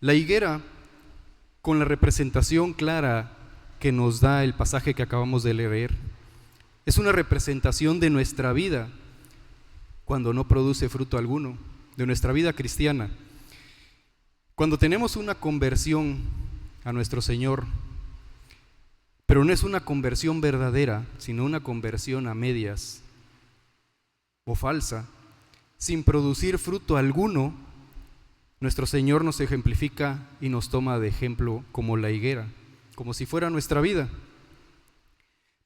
La higuera, con la representación clara que nos da el pasaje que acabamos de leer, es una representación de nuestra vida cuando no produce fruto alguno, de nuestra vida cristiana. Cuando tenemos una conversión a nuestro Señor, pero no es una conversión verdadera, sino una conversión a medias o falsa, sin producir fruto alguno, nuestro Señor nos ejemplifica y nos toma de ejemplo como la higuera, como si fuera nuestra vida.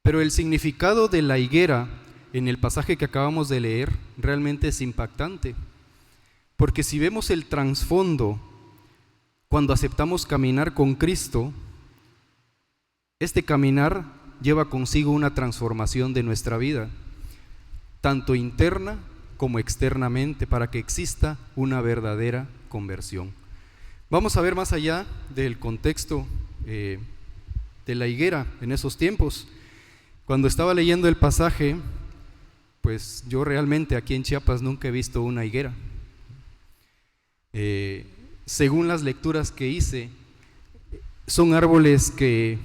Pero el significado de la higuera en el pasaje que acabamos de leer realmente es impactante, porque si vemos el trasfondo cuando aceptamos caminar con Cristo, este caminar lleva consigo una transformación de nuestra vida, tanto interna como externamente, para que exista una verdadera conversión. Vamos a ver más allá del contexto de la higuera en esos tiempos. Cuando estaba leyendo el pasaje, pues yo realmente aquí en Chiapas nunca he visto una higuera. Según las lecturas que hice, son árboles que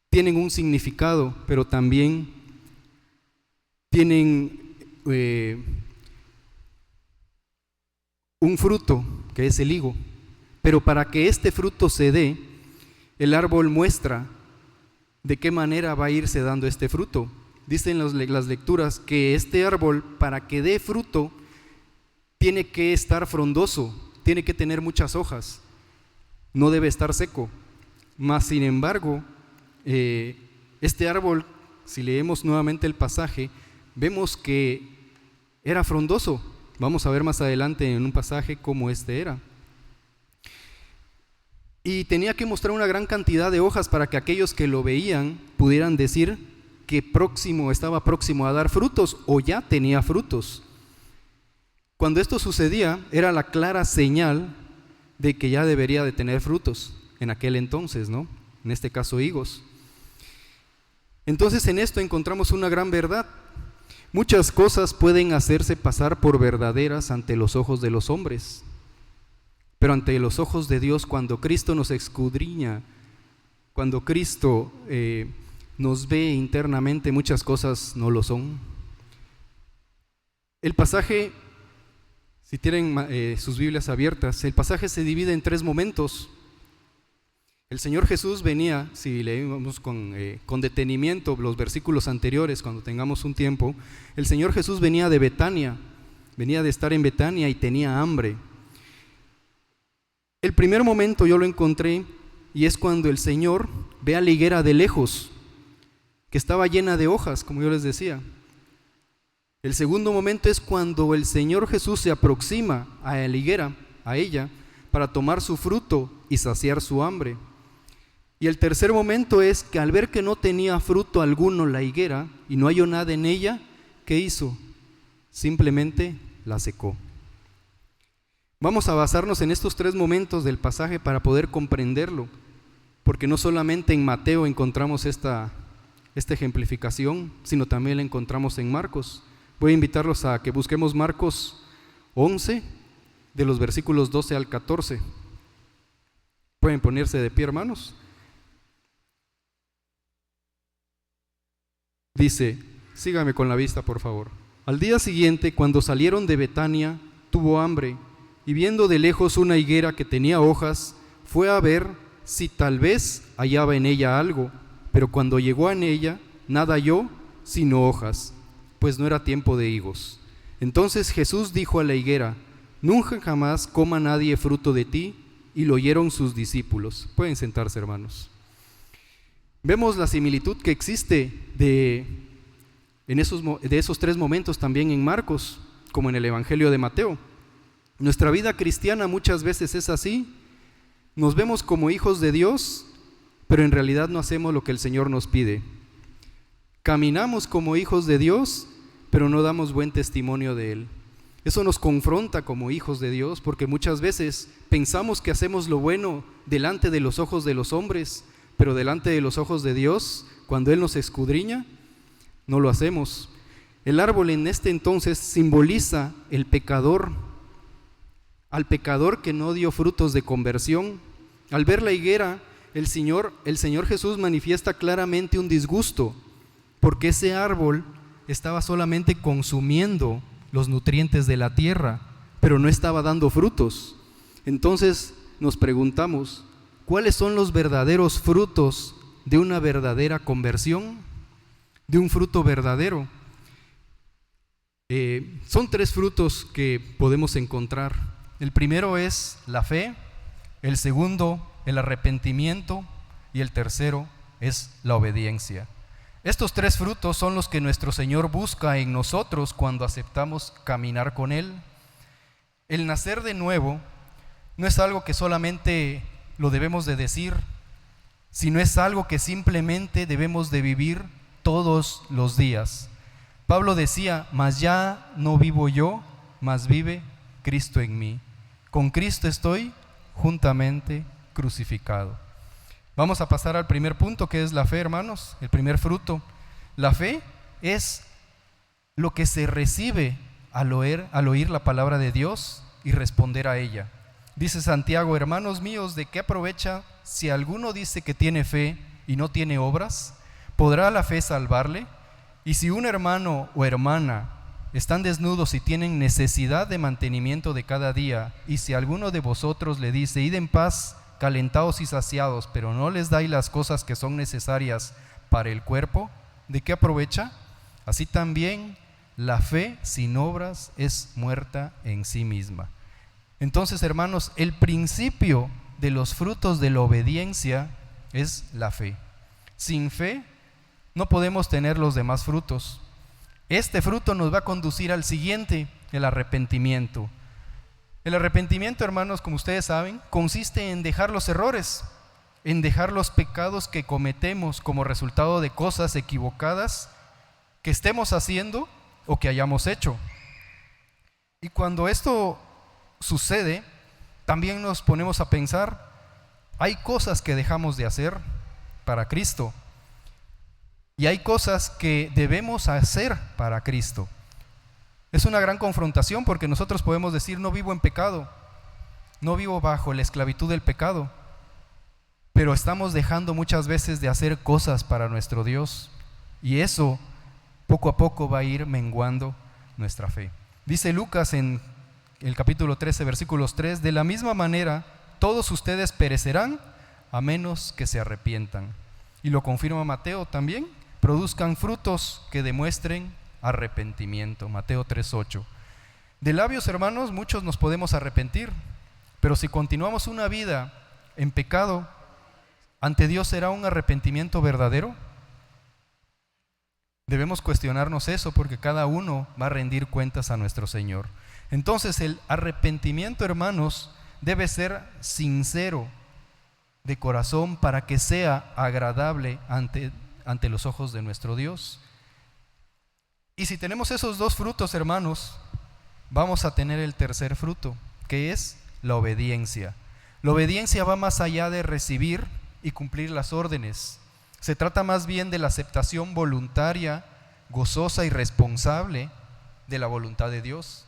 tienen un significado, pero también tienen un fruto, que es el higo. Pero para que este fruto se dé, el árbol muestra de qué manera va a irse dando este fruto. Dicen las lecturas que este árbol, para que dé fruto, tiene que estar frondoso, tiene que tener muchas hojas, no debe estar seco. Mas sin embargo, este árbol, si leemos nuevamente el pasaje, vemos que era frondoso. Vamos a ver más adelante en un pasaje cómo este era. Y tenía que mostrar una gran cantidad de hojas para que aquellos que lo veían pudieran decir que estaba próximo a dar frutos o ya tenía frutos. Cuando esto sucedía, era la clara señal de que ya debería de tener frutos en aquel entonces, ¿no? En este caso, higos. Entonces, en esto encontramos una gran verdad. Muchas cosas pueden hacerse pasar por verdaderas ante los ojos de los hombres, pero ante los ojos de Dios, cuando Cristo nos escudriña, cuando Cristo nos ve internamente, muchas cosas no lo son. El pasaje, si tienen sus Biblias abiertas, el pasaje se divide en 3 momentos. El Señor Jesús venía, si leemos con detenimiento los versículos anteriores, cuando tengamos un tiempo, el Señor Jesús venía de Betania, venía de estar en Betania y tenía hambre. El primer momento yo lo encontré y es cuando el Señor ve a la higuera de lejos, que estaba llena de hojas, como yo les decía. El segundo momento es cuando el Señor Jesús se aproxima a la higuera, a ella, para tomar su fruto y saciar su hambre. Y el tercer momento es que al ver que no tenía fruto alguno la higuera y no halló nada en ella, ¿qué hizo? Simplemente la secó. Vamos a basarnos en estos 3 momentos del pasaje para poder comprenderlo, porque no solamente en Mateo encontramos esta ejemplificación, sino también la encontramos en Marcos. Voy a invitarlos a que busquemos Marcos 11, de los versículos 12 al 14. ¿Pueden ponerse de pie, hermanos? Dice, sígame con la vista, por favor. Al día siguiente, cuando salieron de Betania, tuvo hambre, y viendo de lejos una higuera que tenía hojas, fue a ver si tal vez hallaba en ella algo, pero cuando llegó en ella, nada halló sino hojas, pues no era tiempo de higos. Entonces Jesús dijo a la higuera, nunca jamás coma nadie fruto de ti, y lo oyeron sus discípulos. Pueden sentarse, hermanos. Vemos la similitud que existe de esos 3 momentos también en Marcos, como en el Evangelio de Mateo. Nuestra vida cristiana muchas veces es así. Nos vemos como hijos de Dios, pero en realidad no hacemos lo que el Señor nos pide. Caminamos como hijos de Dios, pero no damos buen testimonio de Él. Eso nos confronta como hijos de Dios, porque muchas veces pensamos que hacemos lo bueno delante de los ojos de los hombres, pero delante de los ojos de Dios, cuando Él nos escudriña, no lo hacemos. El árbol en este entonces simboliza el pecador al pecador que no dio frutos de conversión. Al ver la higuera, el Señor Jesús manifiesta claramente un disgusto, porque ese árbol estaba solamente consumiendo los nutrientes de la tierra, pero no estaba dando frutos. Entonces nos preguntamos, ¿cuáles son los verdaderos frutos de una verdadera conversión? De un fruto verdadero. Son 3 frutos que podemos encontrar. El primero es la fe, el segundo el arrepentimiento y el tercero es la obediencia. Estos 3 frutos son los que nuestro Señor busca en nosotros cuando aceptamos caminar con Él. El nacer de nuevo no es algo que solamente lo debemos de decir, sino es algo que simplemente debemos de vivir todos los días. Pablo decía, mas ya no vivo yo, mas vive Cristo en mí. Con Cristo estoy juntamente crucificado. Vamos a pasar al primer punto, que es la fe, hermanos, el primer fruto. La fe es lo que se recibe al oír la palabra de Dios y responder a ella. Dice Santiago, hermanos míos, ¿de qué aprovecha si alguno dice que tiene fe y no tiene obras? ¿Podrá la fe salvarle? Y si un hermano o hermana están desnudos y tienen necesidad de mantenimiento de cada día, y si alguno de vosotros le dice, id en paz, calentados y saciados, pero no les dais las cosas que son necesarias para el cuerpo, ¿de qué aprovecha? Así también la fe sin obras es muerta en sí misma. Entonces, hermanos, el principio de los frutos de la obediencia es la fe. Sin fe no podemos tener los demás frutos. Este fruto nos va a conducir al siguiente, el arrepentimiento. El arrepentimiento, hermanos, como ustedes saben, consiste en dejar los errores, en dejar los pecados que cometemos como resultado de cosas equivocadas que estemos haciendo o que hayamos hecho. Y cuando esto sucede, también nos ponemos a pensar, hay cosas que dejamos de hacer para Cristo y hay cosas que debemos hacer para Cristo. Es una gran confrontación porque nosotros podemos decir, no vivo en pecado, no vivo bajo la esclavitud del pecado, pero estamos dejando muchas veces de hacer cosas para nuestro Dios, y eso poco a poco va a ir menguando nuestra fe. Dice Lucas en el capítulo 13, versículos 3, de la misma manera todos ustedes perecerán a menos que se arrepientan. Y lo confirma Mateo también, produzcan frutos que demuestren arrepentimiento. Mateo 3:8. De labios, hermanos, muchos nos podemos arrepentir, pero si continuamos una vida en pecado, ¿ante Dios será un arrepentimiento verdadero? Debemos cuestionarnos eso, porque cada uno va a rendir cuentas a nuestro Señor. Entonces el arrepentimiento, hermanos, debe ser sincero de corazón para que sea agradable ante los ojos de nuestro Dios. Y si tenemos esos 2 frutos, hermanos, vamos a tener el tercer fruto, que es la obediencia. La obediencia va más allá de recibir y cumplir las órdenes. Se trata más bien de la aceptación voluntaria, gozosa y responsable de la voluntad de Dios.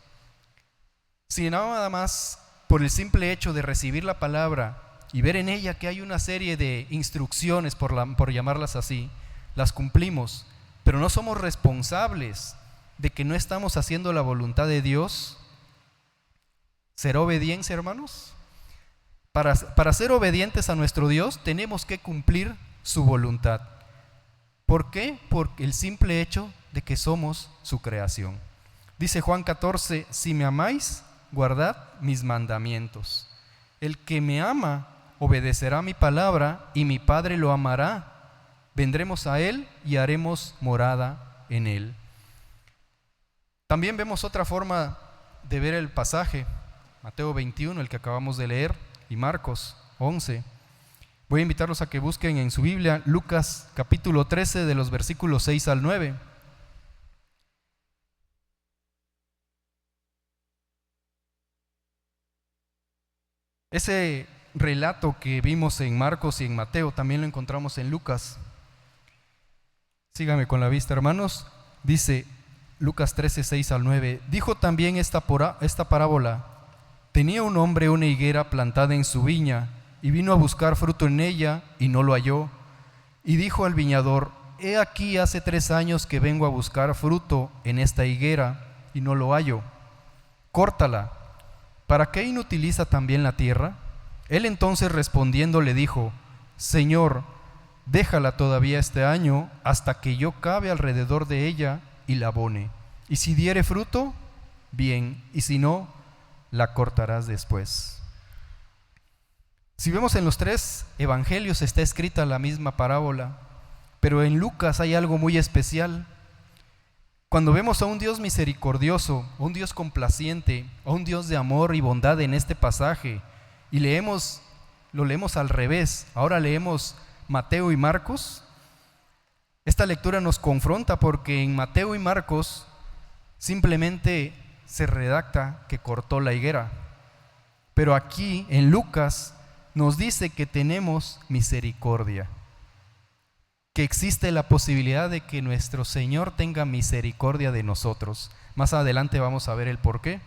Si nada más por el simple hecho de recibir la palabra y ver en ella que hay una serie de instrucciones, por llamarlas así, las cumplimos, pero no somos responsables de que no estamos haciendo la voluntad de Dios, ¿será obediencia, hermanos? Para ser obedientes a nuestro Dios tenemos que cumplir su voluntad. ¿Por qué? Por el simple hecho de que somos su creación. Dice Juan 14, si me amáis, guardad mis mandamientos. El que me ama obedecerá mi palabra y mi Padre lo amará. Vendremos a Él y haremos morada en Él. También vemos otra forma de ver el pasaje, Mateo 21, el que acabamos de leer, y Marcos 11. Voy a invitarlos a que busquen en su Biblia Lucas capítulo 13 de los versículos 6 al 9. Ese relato que vimos en Marcos y en Mateo también lo encontramos en Lucas. Síganme con la vista, hermanos. Dice Lucas 13, 6 al 9. Dijo también esta parábola. Tenía un hombre una higuera plantada en su viña, y vino a buscar fruto en ella, y no lo halló. Y dijo al viñador: he aquí hace 3 años que vengo a buscar fruto en esta higuera, y no lo hallo. Córtala. ¿Para qué inutiliza también la tierra? Él entonces respondiendo le dijo: Señor, déjala todavía este año, hasta que yo cabe alrededor de ella y la abone. Y si diere fruto, bien, y si no, la cortarás después. Si vemos en los 3 evangelios está escrita la misma parábola, pero en Lucas hay algo muy especial. Cuando vemos a un Dios misericordioso, a un Dios complaciente, a un Dios de amor y bondad en este pasaje, y lo leemos al revés, ahora leemos Mateo y Marcos, esta lectura nos confronta porque en Mateo y Marcos simplemente se redacta que cortó la higuera, pero aquí en Lucas nos dice que tenemos misericordia, que existe la posibilidad de que nuestro Señor tenga misericordia de nosotros. Más adelante vamos a ver el por qué.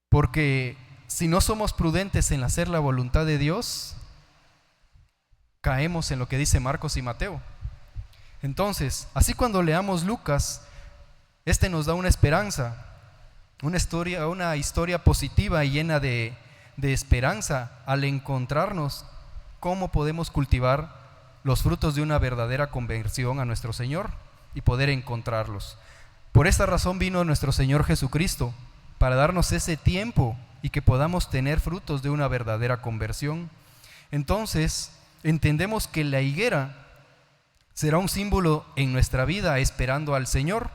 Porque si no somos prudentes en hacer la voluntad de Dios, caemos en lo que dice Marcos y Mateo. Entonces, así cuando leamos Lucas, nos da una esperanza, una historia positiva y llena de esperanza al encontrarnos cómo podemos cultivar los frutos de una verdadera conversión a nuestro Señor y poder encontrarlos. Por esta razón vino nuestro Señor Jesucristo, para darnos ese tiempo y que podamos tener frutos de una verdadera conversión. Entonces, entendemos que la higuera será un símbolo en nuestra vida esperando al Señor.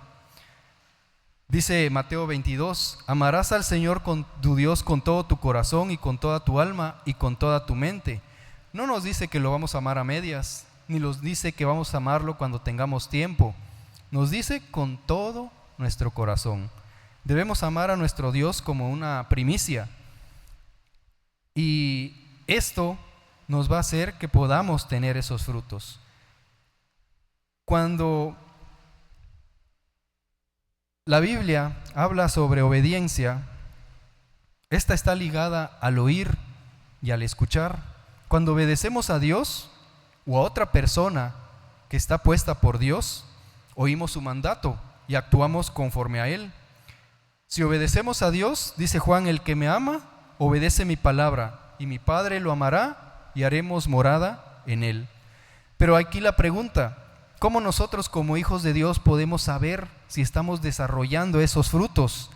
Dice Mateo 22, amarás al Señor tu Dios con todo tu corazón y con toda tu alma y con toda tu mente. No nos dice que lo vamos a amar a medias, ni nos dice que vamos a amarlo cuando tengamos tiempo. Nos dice con todo nuestro corazón. Debemos amar a nuestro Dios como una primicia. Y esto nos va a hacer que podamos tener esos frutos. Cuando la Biblia habla sobre obediencia, esta está ligada al oír y al escuchar. Cuando obedecemos a Dios o a otra persona que está puesta por Dios, oímos su mandato y actuamos conforme a Él. Si obedecemos a Dios, dice Juan, el que me ama, obedece mi palabra, y mi Padre lo amará y haremos morada en Él. Pero aquí la pregunta: ¿cómo nosotros como hijos de Dios podemos saber si estamos desarrollando esos frutos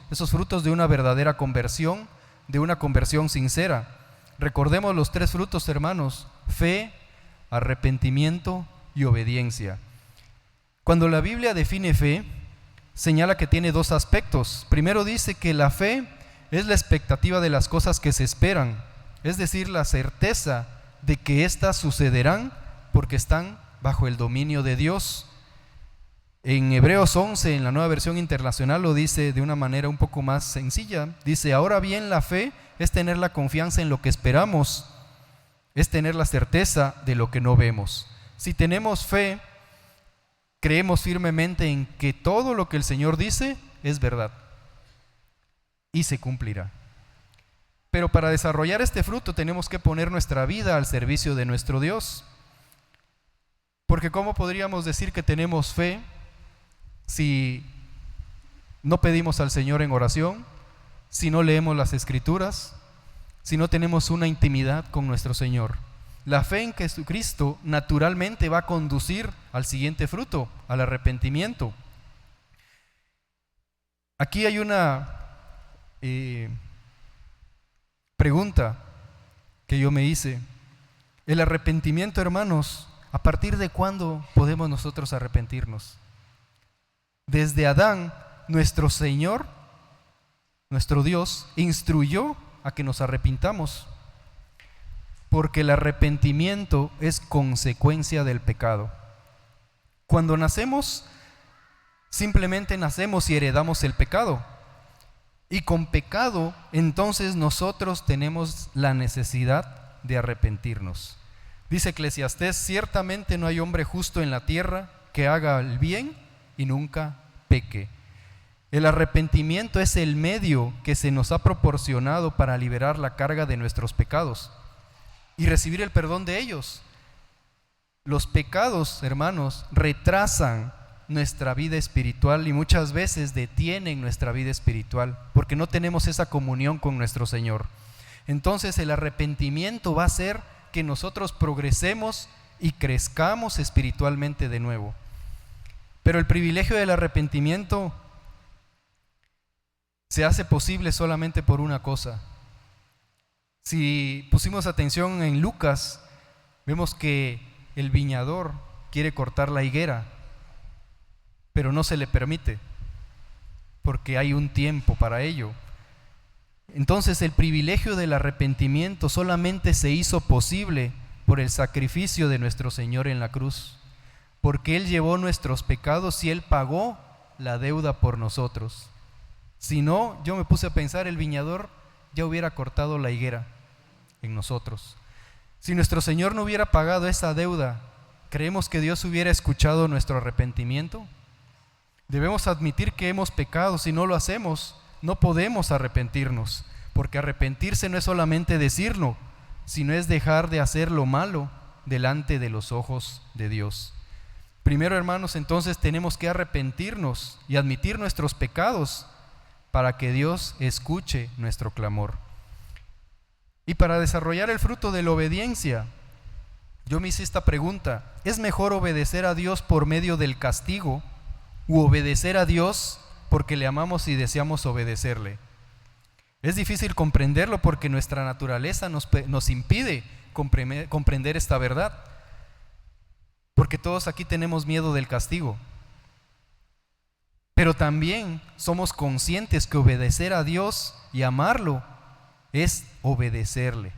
de una verdadera conversión, de una conversión sincera? Recordemos los 3 frutos, hermanos: fe, arrepentimiento y obediencia. Cuando la Biblia define fe, señala que tiene 2 aspectos. Primero dice que la fe es la expectativa de las cosas que se esperan, es decir, la certeza de que éstas sucederán porque están bajo el dominio de Dios. En Hebreos 11, en la Nueva Versión Internacional, lo dice de una manera un poco más sencilla. Dice: ahora bien, la fe es tener la confianza en lo que esperamos, es tener la certeza de lo que no vemos. Si tenemos fe, creemos firmemente en que todo lo que el Señor dice es verdad y se cumplirá. Pero para desarrollar este fruto tenemos que poner nuestra vida al servicio de nuestro Dios. Porque ¿cómo podríamos decir que tenemos fe si no pedimos al Señor en oración, si no leemos las Escrituras, si no tenemos una intimidad con nuestro Señor? La fe en Jesucristo naturalmente va a conducir al siguiente fruto, al arrepentimiento. Aquí hay una pregunta que yo me hice. El arrepentimiento, hermanos, ¿a partir de cuándo podemos nosotros arrepentirnos? Desde Adán, nuestro Señor, nuestro Dios, instruyó a que nos arrepintamos, porque el arrepentimiento es consecuencia del pecado. Cuando nacemos, simplemente nacemos y heredamos el pecado. Y con pecado, entonces nosotros tenemos la necesidad de arrepentirnos. Dice Eclesiastés: ciertamente no hay hombre justo en la tierra que haga el bien y nunca peque. El arrepentimiento es el medio que se nos ha proporcionado para liberar la carga de nuestros pecados y recibir el perdón de ellos. Los pecados, hermanos, retrasan nuestra vida espiritual y muchas veces detienen nuestra vida espiritual porque no tenemos esa comunión con nuestro Señor. Entonces el arrepentimiento va a hacer que nosotros progresemos y crezcamos espiritualmente de nuevo. Pero el privilegio del arrepentimiento se hace posible solamente por una cosa. Si pusimos atención en Lucas, vemos que el viñador quiere cortar la higuera, pero no se le permite, porque hay un tiempo para ello. Entonces el privilegio del arrepentimiento solamente se hizo posible por el sacrificio de nuestro Señor en la cruz, porque Él llevó nuestros pecados y Él pagó la deuda por nosotros. Si no, yo me puse a pensar, el viñador ya hubiera cortado la higuera en nosotros. Si nuestro Señor no hubiera pagado esa deuda, ¿creemos que Dios hubiera escuchado nuestro arrepentimiento? Debemos admitir que hemos pecado. Si no lo hacemos, no podemos arrepentirnos, porque arrepentirse no es solamente decirlo, sino es dejar de hacer lo malo delante de los ojos de Dios. Primero, hermanos, entonces tenemos que arrepentirnos y admitir nuestros pecados para que Dios escuche nuestro clamor. Y para desarrollar el fruto de la obediencia, yo me hice esta pregunta: ¿es mejor obedecer a Dios por medio del castigo u obedecer a Dios porque le amamos y deseamos obedecerle? Es difícil comprenderlo porque nuestra naturaleza nos impide comprender esta verdad, porque todos aquí tenemos miedo del castigo. Pero también somos conscientes que obedecer a Dios y amarlo es obedecerle.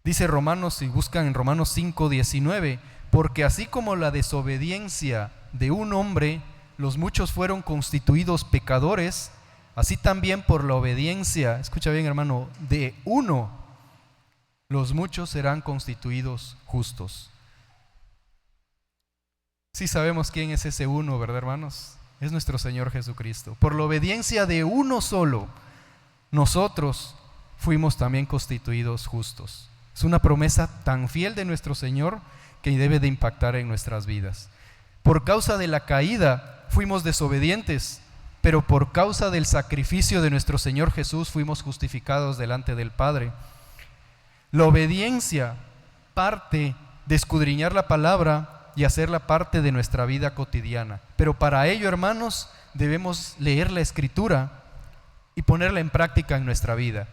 Dice Romanos, si buscan en Romanos 5:19, porque así como la desobediencia de un hombre, los muchos fueron constituidos pecadores, así también por la obediencia, escucha bien hermano, de uno, los muchos serán constituidos justos. Sí sabemos quién es ese uno, ¿verdad, hermanos? Es nuestro Señor Jesucristo. Por la obediencia de uno solo, nosotros fuimos también constituidos justos. Es una promesa tan fiel de nuestro Señor que debe de impactar en nuestras vidas. Por causa de la caída fuimos desobedientes, pero por causa del sacrificio de nuestro Señor Jesús fuimos justificados delante del Padre. La obediencia parte de escudriñar la palabra y hacerla parte de nuestra vida cotidiana. Pero para ello, hermanos, debemos leer la Escritura y ponerla en práctica en nuestra vida.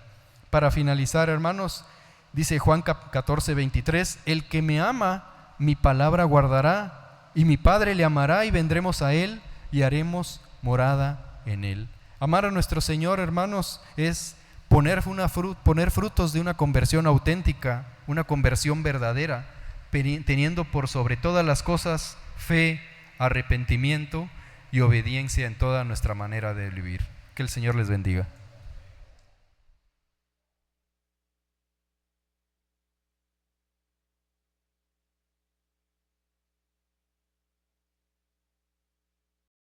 Para finalizar, hermanos, dice Juan 14:23, el que me ama, mi palabra guardará, y mi Padre le amará, y vendremos a él y haremos morada en él. Amar a nuestro Señor, hermanos, es poner frutos de una conversión auténtica, una conversión verdadera, teniendo por sobre todas las cosas fe, arrepentimiento y obediencia en toda nuestra manera de vivir. Que el Señor les bendiga.